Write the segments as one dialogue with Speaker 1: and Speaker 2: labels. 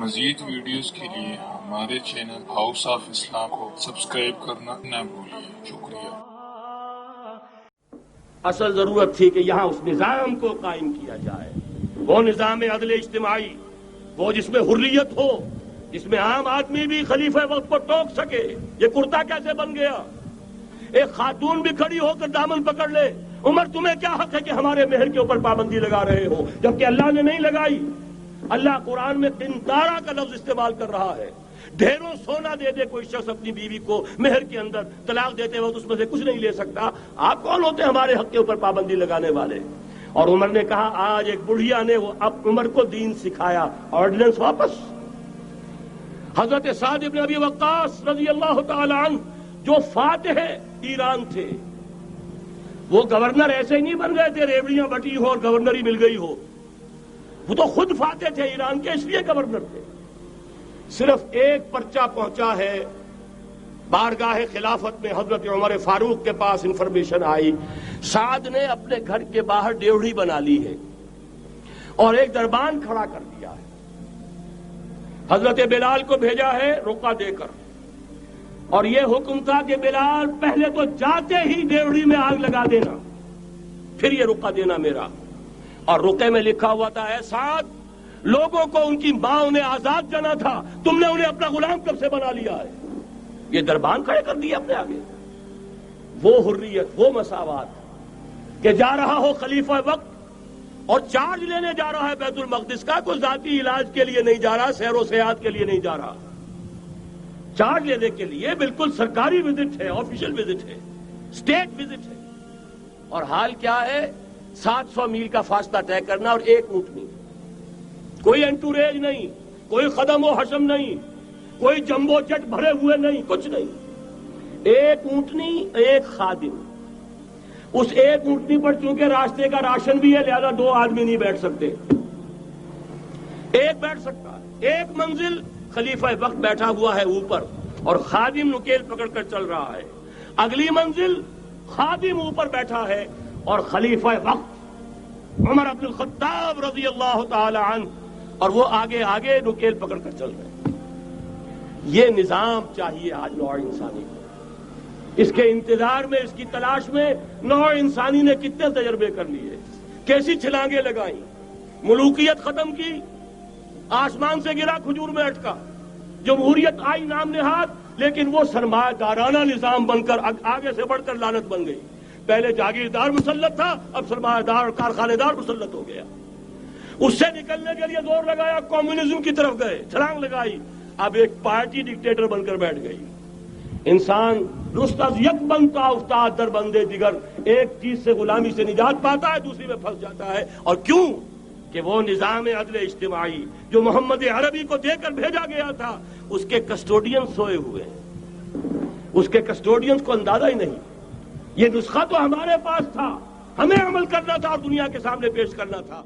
Speaker 1: مزید ویڈیوز کے لیے ہمارے چینل ہاؤس آف اسلام کو سبسکرائب کرنا نہ بھولیے۔ شکریہ۔
Speaker 2: اصل ضرورت تھی کہ یہاں اس نظام کو قائم کیا جائے، وہ نظام عدل اجتماعی، وہ جس میں حریت ہو، جس میں عام آدمی بھی خلیفہ وقت کو ٹوک سکے۔ یہ کرتا کیسے بن گیا؟ ایک خاتون بھی کھڑی ہو کر دامن پکڑ لے، عمر تمہیں کیا حق ہے کہ ہمارے مہر کے اوپر پابندی لگا رہے ہو، جبکہ اللہ نے نہیں لگائی۔ اللہ قرآن میں قنطارہ کا لفظ استعمال کر رہا ہے۔ ڈھیروں سونا دے دے کوئی شخص اپنی بیوی کو مہر کے اندر، طلاق دیتے وقت اس میں سے کچھ نہیں لے سکتا۔ آپ کون ہوتے ہیں ہمارے حق کے اوپر پابندی لگانے والے؟ اور عمر نے کہا آج ایک بڑھیا نے وہ اب عمر کو دین سکھایا، آرڈیننس واپس۔ حضرت سعد بن ابی وقاص رضی اللہ تعالی عنہ جو فاتح ایران تھے، وہ گورنر ایسے ہی نہیں بن گئے تھے ریوڑیاں بٹی ہو اور گورنر ہی مل گئی ہو، وہ تو خود فاتح تھے ایران کے، اس لیے گورنر تھے۔ صرف ایک پرچہ پہنچا ہے بارگاہ خلافت میں، حضرت عمر فاروق کے پاس انفارمیشن آئی، سعد نے اپنے گھر کے باہر ڈیوڑی بنا لی ہے اور ایک دربان کھڑا کر دیا ہے۔ حضرت بلال کو بھیجا ہے رقعہ دے کر، اور یہ حکم تھا کہ بلال پہلے تو جاتے ہی ڈیوڑی میں آگ لگا دینا، پھر یہ رقعہ دینا میرا۔ اور رقعے میں لکھا ہوا تھا اے سعد، لوگوں کو ان کی ماں نے آزاد جانا تھا، تم نے انہیں اپنا غلام کب سے بنا لیا ہے؟ یہ دربان کھڑے کر دیے اپنے آگے۔ وہ حریت، وہ مساوات کہ جا رہا ہو خلیفہ وقت اور چارج لینے جا رہا ہے بیت المقدس کا، کوئی ذاتی علاج کے لیے نہیں جا رہا، سیر و سیاحت کے لیے نہیں جا رہا، چارج لینے کے لیے بالکل سرکاری وزٹ ہے، آفیشل وزٹ ہے، اسٹیٹ وزٹ ہے۔ اور حال کیا ہے؟ 700 میل کا فاصلہ طے کرنا اور ایک اونٹنی، کوئی انٹوریج نہیں، کوئی قدم و حشم نہیں، کوئی جمبو جٹ بھرے ہوئے نہیں، کچھ نہیں، ایک اونٹنی ایک خادم۔ اس ایک اونٹنی پر چونکہ راستے کا راشن بھی ہے لہذا 2 آدمی نہیں بیٹھ سکتے، ایک بیٹھ سکتا ہے۔ ایک منزل خلیفہ وقت بیٹھا ہوا ہے اوپر اور خادم نکیل پکڑ کر چل رہا ہے، اگلی منزل خادم اوپر بیٹھا ہے اور خلیفہ وقت عمر بن الخطاب رضی اللہ تعالی عنہ اور وہ آگے آگے نکیل پکڑ کر چل رہے ہیں۔ یہ نظام چاہیے آج نوع انسانی کو۔ اس کے انتظار میں، اس کی تلاش میں نوع انسانی نے کتنے تجربے کر لیے، کیسی چھلانگیں لگائیں، ملوکیت ختم کی، آسمان سے گرا کھجور میں اٹکا، جمہوریت آئی نام نہاد، لیکن وہ سرمایہ دارانہ نظام بن کر آگے سے بڑھ کر لعنت بن گئی۔ پہلے جاگیردار مسلط تھا، اب سرمایہ دار اور کارخانے دار مسلط ہو گیا۔ اس سے نکلنے کے لیے زور لگایا، کمیونزم کی طرف گئے، چھلانگ لگائی، اب ایک پارٹی ڈکٹیٹر بن کر بیٹھ گئی۔ انسان رست از یک بنتا افتاد در بندے دیگر، ایک چیز سے غلامی سے نجات پاتا ہے، دوسری میں پھنس جاتا ہے۔ اور کیوں؟ کہ وہ نظام عدل اجتماعی جو محمد عربی کو دے کر بھیجا گیا تھا، اس کے کسٹوڈین سوئے ہوئے ہیں، اس کے کسٹوڈینز کو اندازہ ہی نہیں۔ یہ نسخہ تو ہمارے پاس تھا، ہمیں عمل کرنا تھا اور دنیا کے سامنے پیش کرنا تھا۔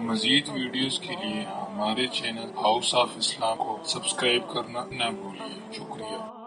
Speaker 1: مزید ویڈیوز کے لیے ہمارے چینل ہاؤس آف اسلام کو سبسکرائب کرنا نہ بھولیے۔ شکریہ۔